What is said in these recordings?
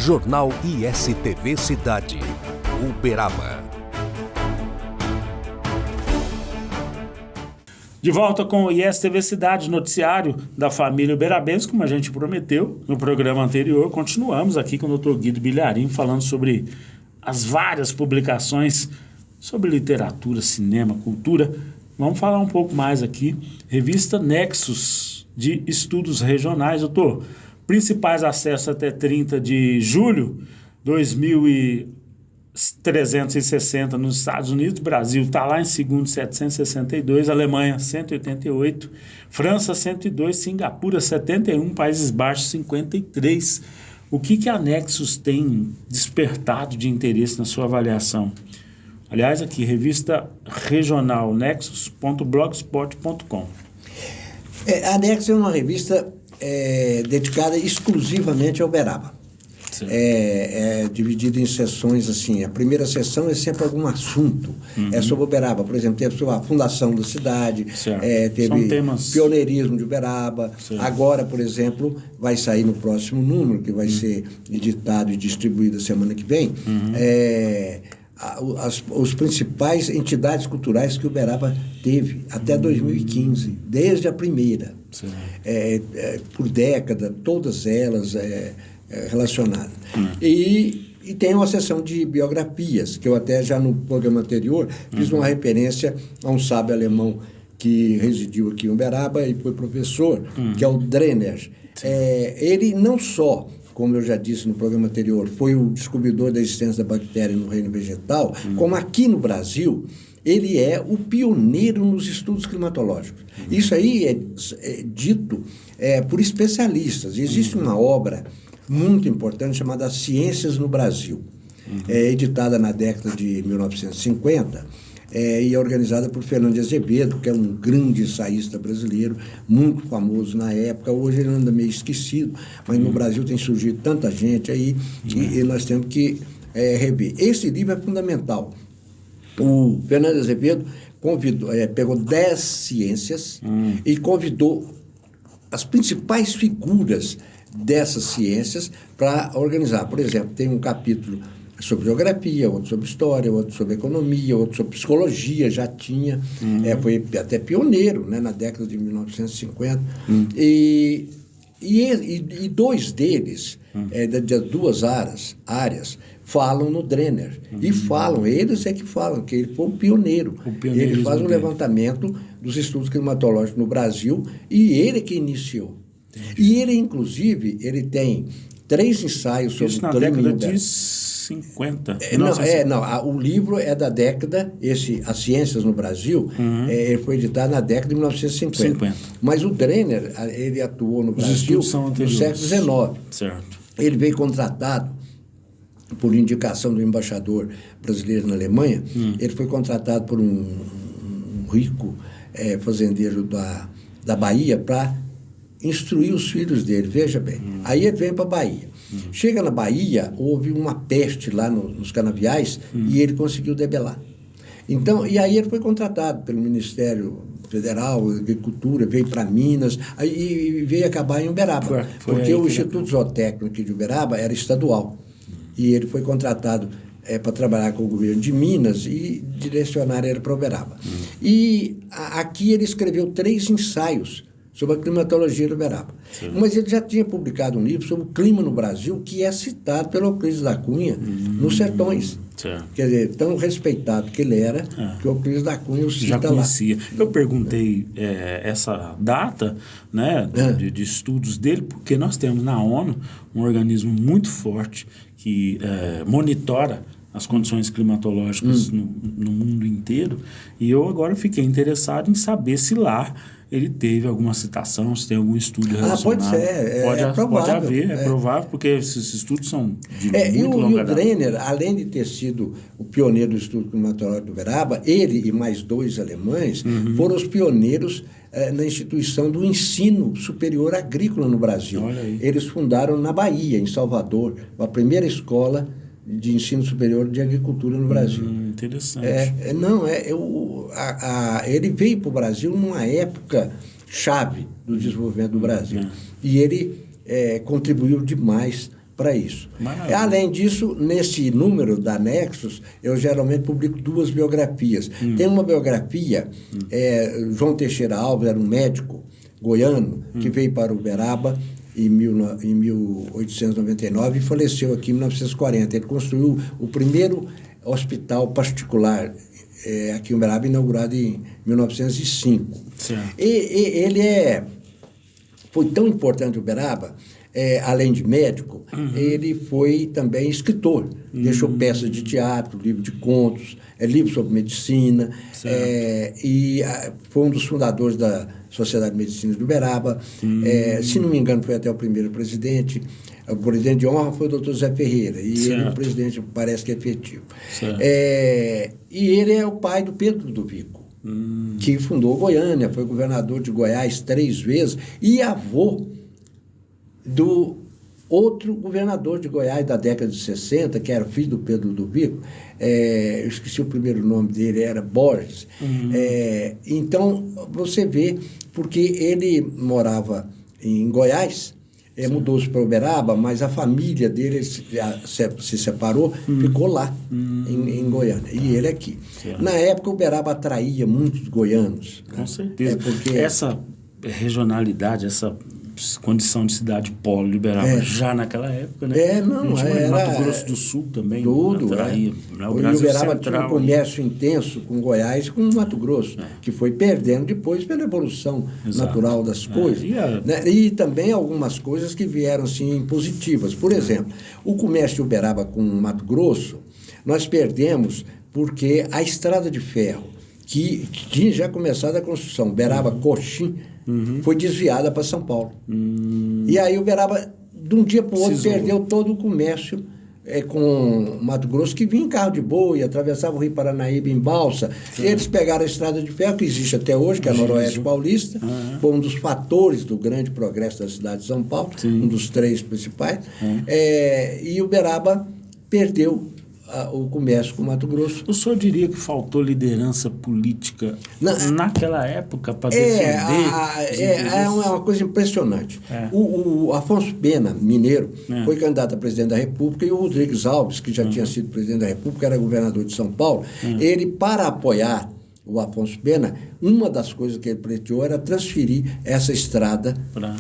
Jornal ISTV Cidade, Uberaba. De volta com o ISTV Cidade, noticiário da família Uberabense, como a gente prometeu no programa anterior. Continuamos aqui com o Dr. Guido Bilharim falando sobre as várias publicações sobre literatura, cinema, cultura. Vamos falar um pouco mais aqui. Revista Nexus de Estudos Regionais. Doutor, principais acessos até 30 de julho, 2.360 nos Estados Unidos, Brasil está lá em segundo, 762, Alemanha 188, França 102, Singapura 71, Países Baixos 53. O que a Nexus tem despertado de interesse na sua avaliação? Aliás, aqui, revista regional nexus.blogspot.com. A Nexus é uma revista dedicada exclusivamente ao Uberaba. É dividido em sessões assim. A primeira sessão é sempre algum assunto. É sobre Uberaba. Por exemplo, teve a fundação da cidade, teve pioneirismo de Uberaba. Agora, por exemplo, vai sair no próximo número, que vai ser editado e distribuído a semana que vem, os principais entidades culturais que Uberaba teve até 2015, desde a primeira. Por década, todas elas relacionadas. E tem uma seção de biografias, que eu até já no programa anterior fiz uma referência a um sábio alemão que residiu aqui em Uberaba e foi professor, que é o Drenner. Ele não só, como eu já disse no programa anterior, foi o descobridor da existência da bactéria no reino vegetal, como aqui no Brasil, ele é o pioneiro nos estudos climatológicos. Isso aí é dito por especialistas. Existe uma obra muito importante chamada Ciências no Brasil, editada na década de 1950 e organizada por Fernando de Azevedo, que é um grande ensaísta brasileiro, muito famoso na época. Hoje ele anda meio esquecido, mas no Brasil tem surgido tanta gente aí e nós temos que rever. Esse livro é fundamental. O Fernando de Azevedo pegou 10 ciências e convidou as principais figuras dessas ciências para organizar. Por exemplo, tem um capítulo sobre geografia, outro sobre história, outro sobre economia, outro sobre psicologia, já tinha, foi até pioneiro, né, na década de 1950. E dois deles, das duas áreas, falam no Drenner. E eles que falam, que ele foi um pioneiro. Ele faz um levantamento dos estudos climatológicos no Brasil e ele que iniciou. E ele, inclusive, ele tem 3 ensaios sobre o clima. Isso na década de 50. O livro é da década, As Ciências no Brasil, ele foi editado na década de 1950. Mas o Drenner, ele atuou no Brasil no século XIX. Certo. Ele veio contratado por indicação do embaixador brasileiro na Alemanha. Ele foi contratado por um rico fazendeiro da Bahia para instruir os filhos dele, veja bem. Aí ele vem para a Bahia. Chega na Bahia, houve uma peste lá nos canaviais e ele conseguiu debelar. Então, e aí ele foi contratado pelo Ministério Federal da Agricultura, veio para Minas, e veio acabar em Uberaba, porque o Instituto Zootécnico de Uberaba era estadual. E ele foi contratado para trabalhar com o governo de Minas e direcionar ele para Uberaba. E aqui ele escreveu 3 ensaios sobre a climatologia do Uberaba. Mas ele já tinha publicado um livro sobre o clima no Brasil, que é citado pelo Euclides da Cunha nos Sertões. Quer dizer, tão respeitado que ele era, que o Euclides da Cunha o cita já conhecia. Lá. Eu perguntei essa data, né, de estudos dele, porque nós temos na ONU um organismo muito forte que monitora as condições climatológicas no mundo inteiro, e eu agora fiquei interessado em saber se lá ele teve alguma citação, se tem algum estudo relacionado. Pode ser, provável. Pode haver, provável, porque esses estudos são de muito longa data. E o Drenner, além de ter sido o pioneiro do estudo climatológico do Uberaba, ele e mais 2 alemães foram os pioneiros na instituição do ensino superior agrícola no Brasil. Eles fundaram na Bahia, em Salvador, a primeira escola de ensino superior de agricultura no Brasil. Interessante. Ele veio para o Brasil numa época chave do desenvolvimento do Brasil. E ele contribuiu demais para isso. Maravilha. Além disso, nesse número da Nexus, eu geralmente publico 2 biografias. Tem uma biografia, João Teixeira Alves era um médico goiano que veio para Uberaba em 1899 e faleceu aqui em 1940. Ele construiu o primeiro hospital particular aqui em Uberaba, inaugurado em 1905. E ele foi tão importante em Uberaba, além de médico, ele foi também escritor. Deixou peças de teatro, livro de contos, livro sobre medicina, e foi um dos fundadores da Sociedade de Medicina de Uberaba. Se não me engano, foi até o primeiro presidente. O presidente de honra foi o Dr. Zé Ferreira, e ele é o presidente, parece que é efetivo. E ele é o pai do Pedro Ludovico, que fundou Goiânia, foi governador de Goiás 3 vezes, e avô do outro governador de Goiás da década de 60, que era filho do Pedro Ludovico, eu esqueci o primeiro nome dele, era Borges. Então, você vê, porque ele morava em Goiás, mudou-se para Uberaba, mas a família dele se separou, ficou lá, em Goiânia, e ele aqui. Na época, Uberaba atraía muitos goianos. Com certeza. Porque essa regionalidade, essa condição de cidade polo liberava já naquela época, né? Era Mato Grosso do Sul também tudo, atraía, né? O Brasil Brasil Uberaba Central, tinha um comércio intenso com Goiás e com Mato Grosso, que foi perdendo depois pela evolução natural das coisas. Né? E também algumas coisas que vieram assim positivas. Por exemplo, o comércio de Uberaba com Mato Grosso, nós perdemos porque a estrada de ferro, que tinha já começado a construção, Uberaba-Coxim, foi desviada para São Paulo. E aí Uberaba, de um dia para o outro, perdeu todo o comércio com Mato Grosso, que vinha em carro de boi, atravessava o Rio Paranaíba em balsa. E eles pegaram a estrada de ferro, que existe até hoje, que é a Noroeste Paulista, foi um dos fatores do grande progresso da cidade de São Paulo, um dos 3 principais. E Uberaba perdeu o comércio com o Mato Grosso. O senhor diria que faltou liderança política naquela época para defender? É uma coisa impressionante. O Afonso Pena, mineiro, foi candidato a presidente da República, e o Rodrigues Alves, que já tinha sido presidente da República, era governador de São Paulo, ele, para apoiar o Afonso Pena, uma das coisas que ele pleiteou era transferir essa estrada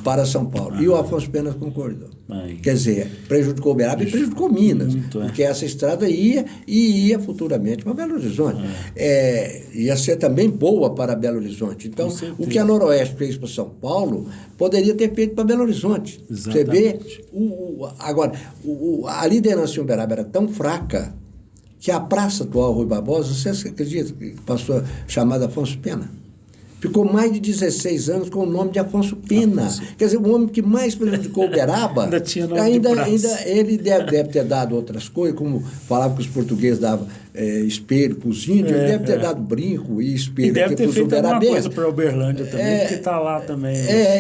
para São Paulo. E o Afonso Pena concordou. Quer dizer, prejudicou Uberaba e prejudicou Minas, porque essa estrada ia futuramente para Belo Horizonte. Ia ser também boa para Belo Horizonte. Então, o que a Noroeste fez para São Paulo, poderia ter feito para Belo Horizonte. Exatamente. Você vê, agora, a liderança em Uberaba era tão fraca que a praça atual Rui Barbosa, você acredita que passou chamada Afonso Pena? Ficou mais de 16 anos com o nome de Afonso Pena. Quer dizer, o homem que mais prejudicou Uberaba, ainda ele deve ter dado outras coisas, como falava que os portugueses davam espelho para os índios, ele deve ter dado brinco e espelho. E deve ter feito alguma coisa para Uberlândia também, porque está lá também.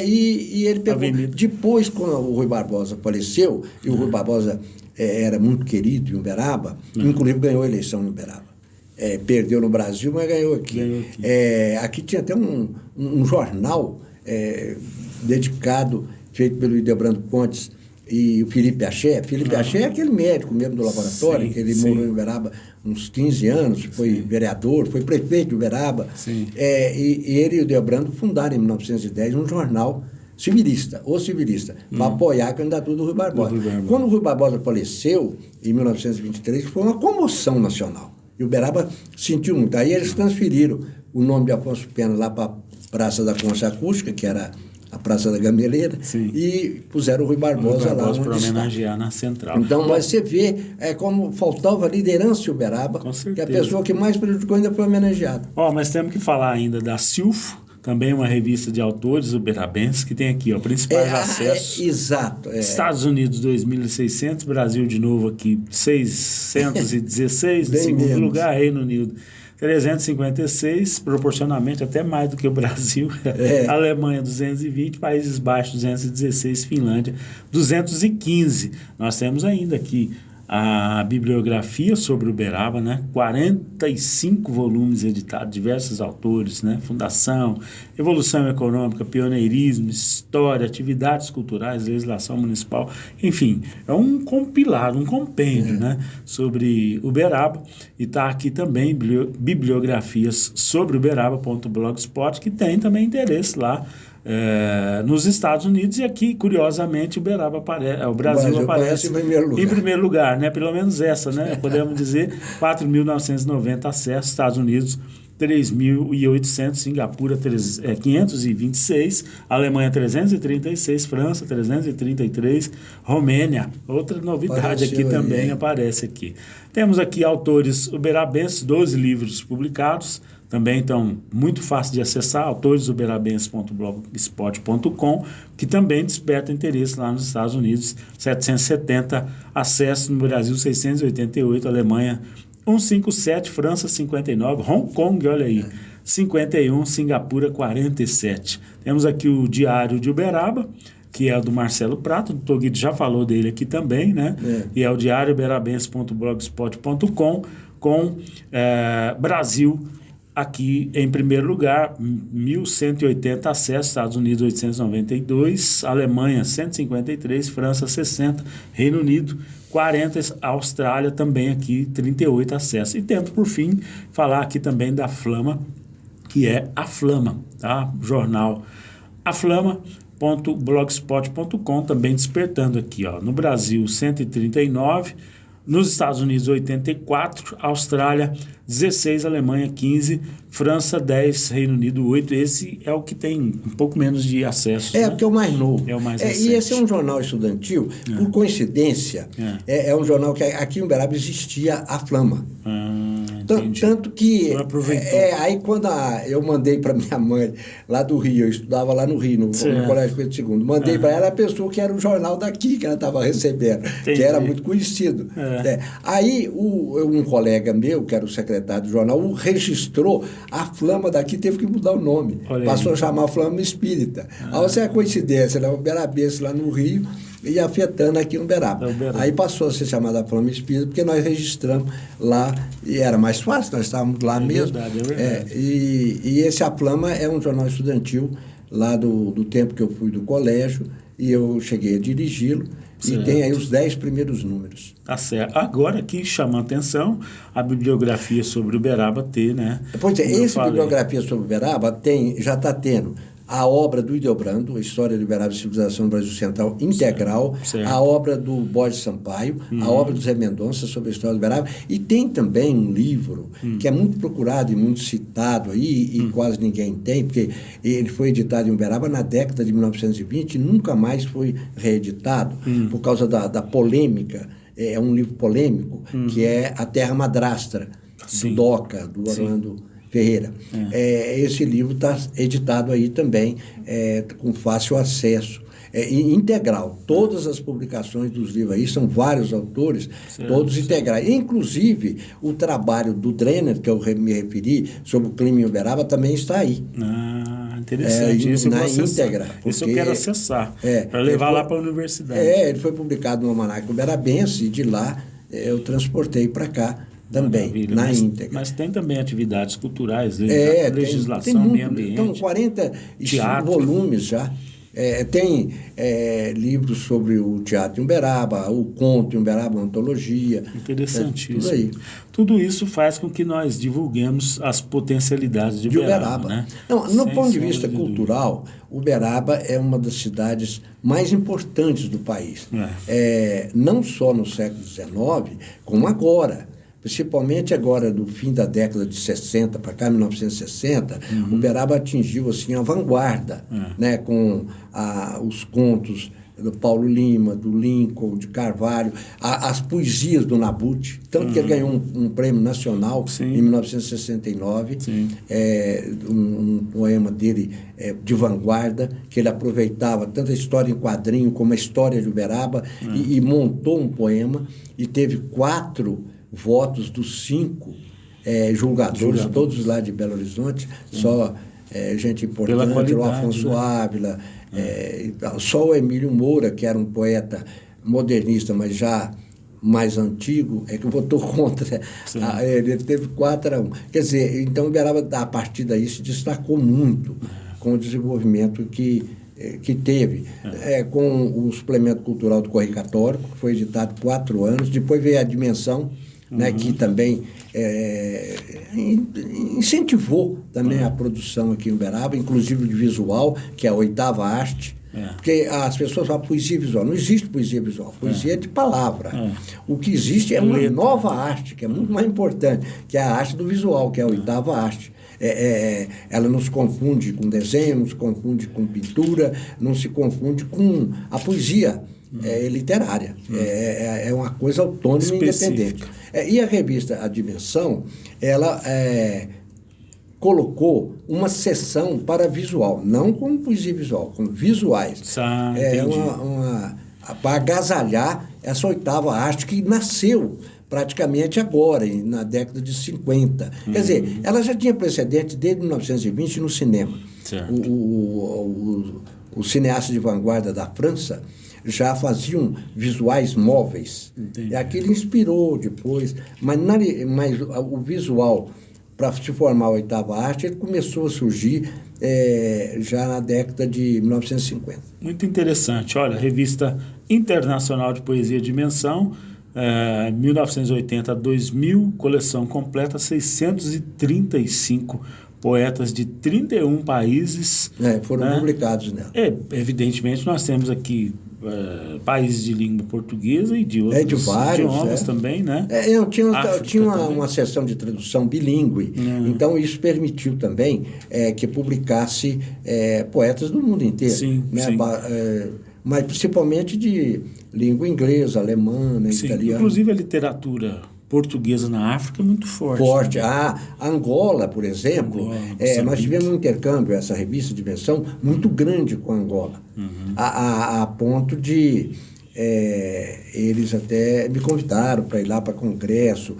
E ele pegou. Depois, quando o Rui Barbosa faleceu, e o Rui Barbosa era muito querido em Uberaba, inclusive ganhou a eleição em Uberaba. Perdeu no Brasil, mas ganhou aqui. Aqui tinha até um jornal dedicado, feito pelo Idebrando Pontes e o Felipe Axé. Felipe Axé é aquele médico mesmo do laboratório, que ele morou em Uberaba uns 15 anos, foi vereador, foi prefeito de Uberaba. E ele e o Idebrando fundaram em 1910 um jornal civilista, para apoiar a candidatura do Rui Barbosa. Quando o Rui Barbosa faleceu, em 1923, foi uma comoção nacional. E Uberaba sentiu muito. Aí eles transferiram o nome de Afonso Pena lá para a Praça da Concha Acústica, que era a Praça da Gameleira, e puseram o Rui Barbosa lá. Para homenagear na Central. Então, mas você vê como faltava liderança em Uberaba, que a pessoa que mais prejudicou ainda foi homenageada. Mas temos que falar ainda da Silfo, também uma revista de autores uberabenses, que tem aqui, principais acessos. Exato. Estados Unidos, 2.600, Brasil de novo aqui, 616, em segundo lugar, Reino Unido, 356, proporcionalmente até mais do que o Brasil, Alemanha, 220, Países Baixos, 216, Finlândia, 215. Nós temos ainda aqui a bibliografia sobre Uberaba, né? 45 volumes editados, diversos autores, né? Fundação, evolução econômica, pioneirismo, história, atividades culturais, legislação municipal, enfim, é um compilado, um compêndio, né? Sobre Uberaba, e está aqui também bibliografias sobre Uberaba.blogspot, que tem também interesse lá nos Estados Unidos, e aqui, curiosamente, o Brasil aparece em primeiro lugar, né? Pelo menos essa, né? Podemos dizer, 4.990 acessos, Estados Unidos 3.800, Singapura 526, Alemanha 336, França 333, Romênia, outra novidade aqui também aparece aqui. Temos aqui autores uberabenses, 12 livros publicados, também estão muito fácil de acessar, autoresuberabenses.blogspot.com, que também desperta interesse lá nos Estados Unidos, 770 acessos, no Brasil 688, Alemanha 157, França 59, Hong Kong, olha aí, 51, Singapura 47. Temos aqui o Diário de Uberaba, que é o do Marcelo Prato, o Dr. Guido já falou dele aqui também, né? E é o diarioberabense.blogspot.com, com Brasil aqui em primeiro lugar, 1.180 acessos, Estados Unidos 892, Alemanha 153, França 60, Reino Unido 40, Austrália também aqui 38 acessos. E temos, por fim, falar aqui também da Flama, que é a Flama, tá? Jornal aflama.blogspot.com, também despertando aqui, ó, no Brasil 139, nos Estados Unidos 84, Austrália 16, Alemanha 15, França 10, Reino Unido 8. Esse é o que tem um pouco menos de acesso. É, porque é o mais novo. É o mais recente. E esse é um jornal estudantil, por coincidência, é um jornal que aqui em Uberaba existia a Flama. Tanto que aí quando eu mandei para minha mãe lá do Rio, eu estudava lá no Rio, no Colégio Pedro II, mandei para ela, a pessoa que era o jornal daqui que ela estava recebendo, que era muito conhecido. Aí um colega meu, que era o secretário do jornal, o registrou, a Flama daqui teve que mudar o nome, passou a chamar Flama Espírita. Aí você é coincidência, né? O Uberabense lá no Rio e afetando aqui no Uberaba. Aí passou a ser chamada Flama Espírita, porque nós registramos lá, e era mais fácil, nós estávamos lá mesmo. Verdade. E esse A Flama é um jornal estudantil lá do tempo que eu fui do colégio, e eu cheguei a dirigi-lo, e tem aí os 10 primeiros números. Tá certo. Agora aqui chama a atenção a bibliografia sobre Uberaba ter, né? Pois é, essa bibliografia sobre Uberaba já está tendo a obra do Ildebrando, a História de Uberaba e Civilização do Brasil Central integral, a obra do Borges Sampaio, a obra do Zé Mendonça sobre a história do Uberaba, e tem também um livro que é muito procurado e muito citado aí, e quase ninguém tem, porque ele foi editado em Uberaba na década de 1920 e nunca mais foi reeditado, por causa da polêmica. É um livro polêmico, que é A Terra Madrastra, do Doca, do Orlando Ferreira. Esse livro está editado aí também, com fácil acesso, integral. Todas as publicações dos livros aí, são vários autores, todos integrais. Inclusive, o trabalho do Drenner, que eu me referi, sobre o clima em Uberaba, também está aí. Interessante. Isso na íntegra. Isso eu quero acessar, para levar lá para a universidade. Ele foi publicado no Almanaque Uberabense, e de lá eu transportei para cá também, íntegra. Mas tem também atividades culturais, legislação, meio ambiente. Então, 45 volumes já. Tem livros sobre o teatro em Uberaba, o conto em Uberaba, a antologia. Interessantíssimo. Tudo isso faz com que nós divulguemos as potencialidades de Uberaba. Né? Não, no ponto de vista cultural, Uberaba é uma das cidades mais importantes do país. Não só no século XIX, como agora. Principalmente agora, do fim da década de 60 para cá, 1960, Uberaba atingiu assim, a vanguarda, né, com os contos do Paulo Lima, do Lincoln, de Carvalho, as poesias do Nabuth, tanto que ele ganhou um prêmio nacional em 1969, um poema dele de vanguarda, que ele aproveitava tanto a história em quadrinho como a história de Uberaba, e montou um poema, e teve 4 votos dos 5 julgadores, todos lá de Belo Horizonte, só gente importante, o Afonso Ávila, só o Emílio Moura, que era um poeta modernista, mas já mais antigo é que votou contra. Ele teve 4-1. Quer dizer, então Uberaba, a partir daí, se destacou muito com o desenvolvimento que teve. Com o suplemento cultural do Correio Católico, que foi editado 4 anos. Depois veio a Dimensão, né, que também incentivou também a produção aqui em Uberaba, inclusive de visual, que é a 8ª arte. Porque as pessoas falam poesia visual. Não existe poesia visual. Poesia é de palavra. O que existe é uma nova arte, que é muito mais importante, que é a arte do visual, que é a 8ª arte. Ela não se confunde com desenho, não se confunde com pintura, não se confunde com a poesia literária. É uma coisa autônoma e independente. E a revista A Dimensão, ela colocou uma seção para visual, não como poesia visual, como visuais. Para agasalhar essa 8ª arte que nasceu praticamente agora, na década de 50. Quer dizer, ela já tinha precedente desde 1920 no cinema. Os cineastas de vanguarda da França já faziam visuais móveis. E aquilo inspirou depois, mas o visual, para se formar a 8ª arte, ele começou a surgir já na década de 1950. Muito interessante. Olha, Revista Internacional de Poesia Dimensão, 1980 a 2000, coleção completa, 635 poetas de 31 países. Foram publicados nela. Evidentemente, nós temos aqui países de língua portuguesa e de outros de vários, idiomas também, né? Tinha uma seção de tradução bilíngue, então isso permitiu também que publicasse poetas do mundo inteiro. Sim. Mas principalmente de língua inglesa, alemã, italiana. Inclusive a literatura portuguesa na África é muito forte. Né? A Angola, por exemplo, nós tivemos um intercâmbio, essa revista Dimensão, muito grande com a Angola, a ponto de eles até me convidaram para ir lá para congresso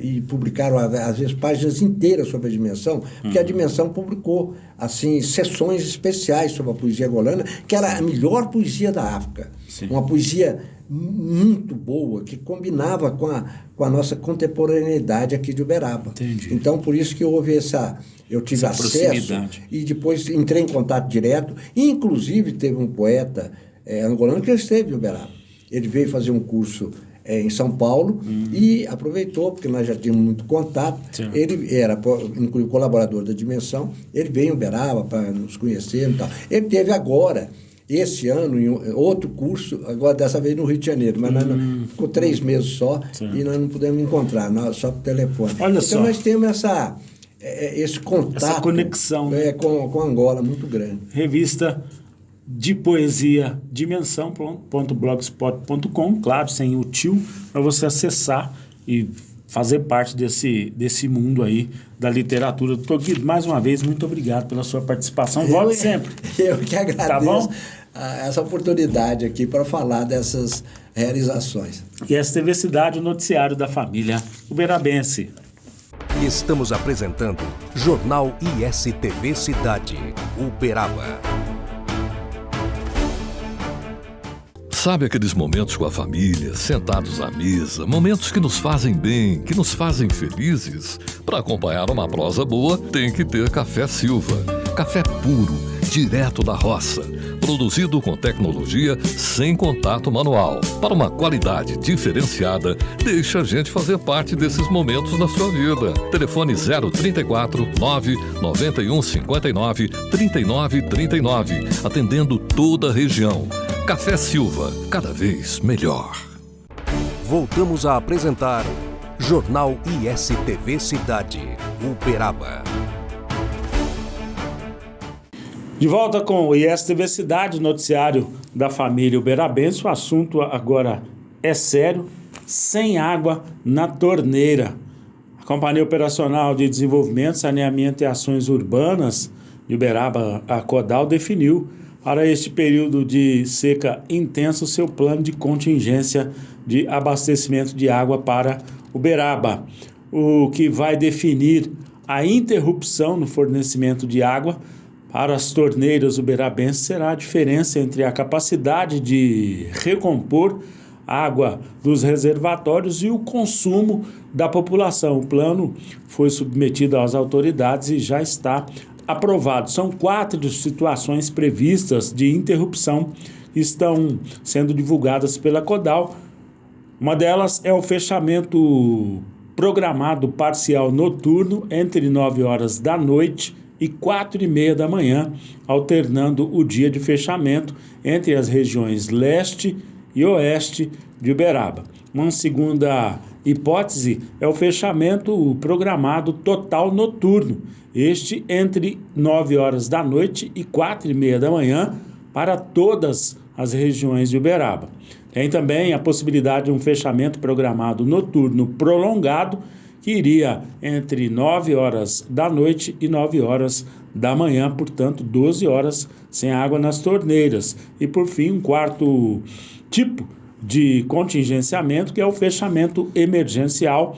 e publicaram, às vezes, páginas inteiras sobre a Dimensão, porque a Dimensão publicou assim, sessões especiais sobre a poesia angolana, que era a melhor poesia da África. Uma poesia muito boa, que combinava com a nossa contemporaneidade aqui de Uberaba. Entendi. Então, por isso que houve eu tive acesso e depois entrei em contato direto. Inclusive, teve um poeta angolano que esteve em Uberaba. Ele veio fazer um curso em São Paulo e aproveitou, porque nós já tínhamos muito contato. Sim. Ele era, inclusive, colaborador da Dimensão. Ele veio em Uberaba para nos conhecer e tal. Ele teve agora, esse ano, em outro curso, agora dessa vez no Rio de Janeiro, mas nós ficou 3 meses só. Sim. E nós não pudemos encontrar, só por telefone. Olha só. Então nós temos esse contato, essa conexão com Angola muito grande. Revista de Poesia Dimensão.blogspot.com, claro, sem o tio, para você acessar e fazer parte desse mundo aí da literatura. Doutor Guido, mais uma vez, muito obrigado pela sua participação. Volte sempre. Eu que agradeço, tá bom? Essa oportunidade aqui para falar dessas realizações. E STV Cidade, o noticiário da família uberabense. E estamos apresentando Jornal ISTV Cidade, Uberaba. Sabe aqueles momentos com a família, sentados à mesa, momentos que nos fazem bem, que nos fazem felizes? Para acompanhar uma prosa boa, tem que ter Café Silva. Café puro, direto da roça, produzido com tecnologia sem contato manual. Para uma qualidade diferenciada, deixa a gente fazer parte desses momentos na sua vida. Telefone 034 991 59 39 39, atendendo toda a região. Café Silva, cada vez melhor. Voltamos a apresentar Jornal ISTV Cidade, Uberaba. De volta com o ISTV Cidade, noticiário da família uberabense. O assunto agora é sério, sem água na torneira. A Companhia Operacional de Desenvolvimento, Saneamento e Ações Urbanas de Uberaba, a CODAL, definiu para este período de seca intensa o seu plano de contingência de abastecimento de água para Uberaba, o que vai definir a interrupção no fornecimento de água para as torneiras uberabenses será a diferença entre a capacidade de recompor água dos reservatórios e o consumo da população. O plano foi submetido às autoridades e já está aprovado. São 4 situações previstas de interrupção que estão sendo divulgadas pela CODAL. Uma delas é o fechamento programado parcial noturno entre 9 horas da noite e 4h30 da manhã, alternando o dia de fechamento entre as regiões leste e oeste de Uberaba. Uma segunda hipótese é o fechamento programado total noturno, este entre 9 horas da noite e 4h30 da manhã para todas as regiões de Uberaba. Tem também a possibilidade de um fechamento programado noturno prolongado, que iria entre 9 horas da noite e 9 horas da manhã, portanto 12 horas sem água nas torneiras. E por fim, um quarto tipo de contingenciamento, que é o fechamento emergencial,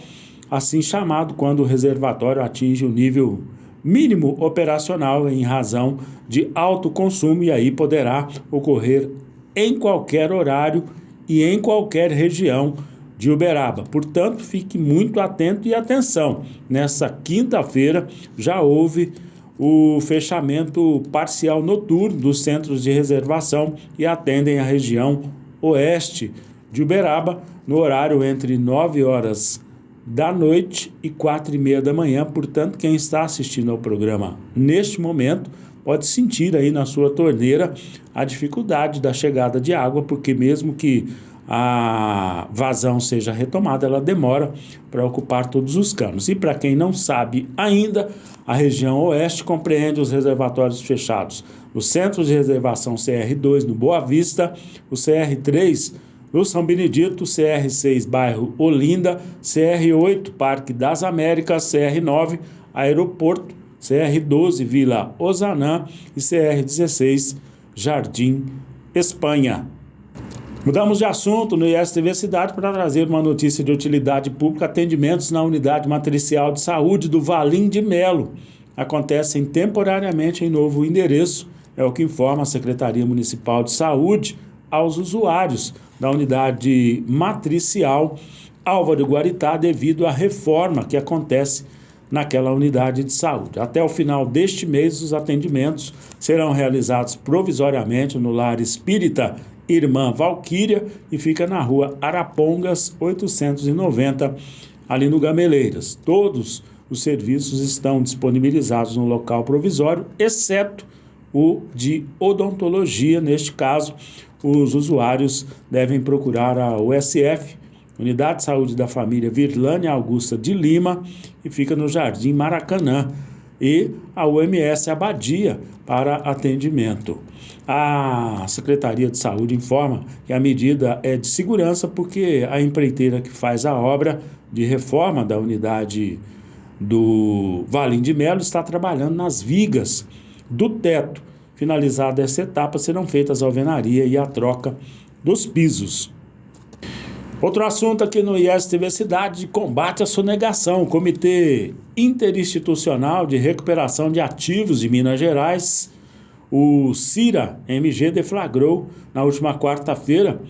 assim chamado quando o reservatório atinge o nível mínimo operacional em razão de alto consumo, e aí poderá ocorrer em qualquer horário e em qualquer região de Uberaba. Portanto, fique muito atento e atenção. Nessa quinta-feira já houve o fechamento parcial noturno dos centros de reservação que atendem a região oeste de Uberaba, no horário entre 9 horas da noite e 4h30 da manhã. Portanto, quem está assistindo ao programa neste momento pode sentir aí na sua torneira a dificuldade da chegada de água, porque mesmo que a vazão seja retomada, ela demora para ocupar todos os canos. E para quem não sabe ainda, a região oeste compreende os reservatórios fechados no Centro de Reservação CR2, no Boa Vista, o CR3, no São Benedito, CR6, bairro Olinda, CR8, Parque das Américas, CR9, Aeroporto, CR12, Vila Ozanã e CR16, Jardim Espanha. Mudamos de assunto no ISTV Cidade para trazer uma notícia de utilidade pública. Atendimentos na unidade matricial de saúde do Valim de Melo acontecem temporariamente em novo endereço, é o que informa a Secretaria Municipal de Saúde aos usuários da unidade matricial Álvaro Guaritá, devido à reforma que acontece naquela unidade de saúde. Até o final deste mês, os atendimentos serão realizados provisoriamente no Lar Espírita Irmã Valquíria, e fica na rua Arapongas, 890, ali no Gameleiras. Todos os serviços estão disponibilizados no local provisório, exceto o de odontologia. Neste caso, os usuários devem procurar a USF, Unidade de Saúde da Família Virlânia Augusta de Lima, que fica no Jardim Maracanã, e a UMS Abadia para atendimento. A Secretaria de Saúde informa que a medida é de segurança porque a empreiteira que faz a obra de reforma da unidade do Valim de Melo está trabalhando nas vigas do teto. Finalizada essa etapa, serão feitas a alvenaria e a troca dos pisos. Outro assunto aqui no ISTV Cidade: combate à sonegação. O Comitê Interinstitucional de Recuperação de Ativos de Minas Gerais, o CIRA-MG, deflagrou na última quarta-feira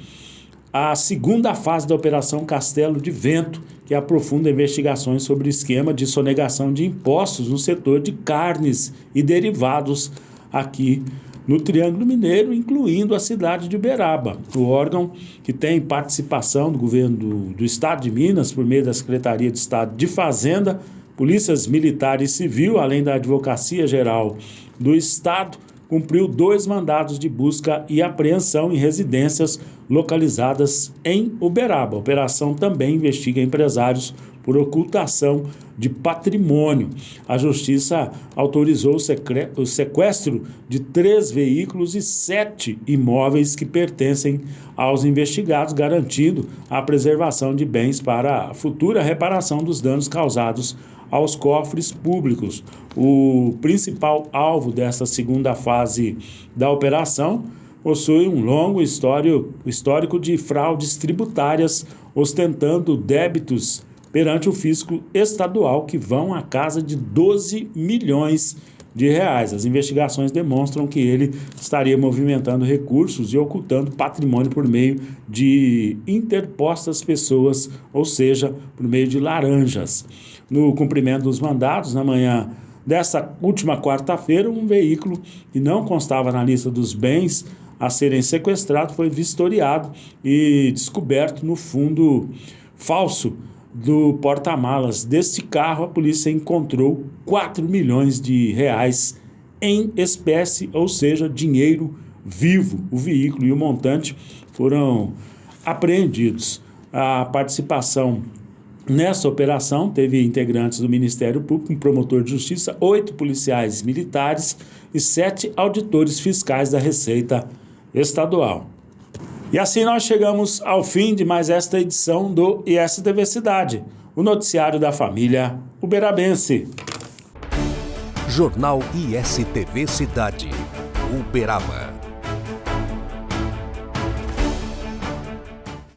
a segunda fase da Operação Castelo de Vento, que aprofunda investigações sobre o esquema de sonegação de impostos no setor de carnes e derivados aqui no Triângulo Mineiro, incluindo a cidade de Uberaba. O órgão, que tem participação do governo do Estado de Minas, por meio da Secretaria de Estado de Fazenda, Polícias Militar e Civil, além da Advocacia Geral do Estado, cumpriu 2 mandados de busca e apreensão em residências localizadas em Uberaba. A operação também investiga empresários por ocultação de patrimônio. A Justiça autorizou o sequestro de 3 veículos e 7 imóveis que pertencem aos investigados, garantindo a preservação de bens para a futura reparação dos danos causados aos cofres públicos. O principal alvo dessa segunda fase da operação possui um longo histórico de fraudes tributárias, ostentando débitos perante o fisco estadual que vão à casa de 12 milhões de reais. As investigações demonstram que ele estaria movimentando recursos e ocultando patrimônio por meio de interpostas pessoas, ou seja, por meio de laranjas. No cumprimento dos mandados, na manhã desta última quarta-feira, um veículo que não constava na lista dos bens a serem sequestrados foi vistoriado e descoberto no fundo falso do porta-malas deste carro. A polícia encontrou 4 milhões de reais em espécie, ou seja, dinheiro vivo. O veículo e o montante foram apreendidos. A participação nessa operação teve integrantes do Ministério Público, um promotor de justiça, 8 policiais militares e 7 auditores fiscais da Receita Estadual. E assim nós chegamos ao fim de mais esta edição do ISTV Cidade, o noticiário da família uberabense. Jornal ISTV Cidade, Uberaba.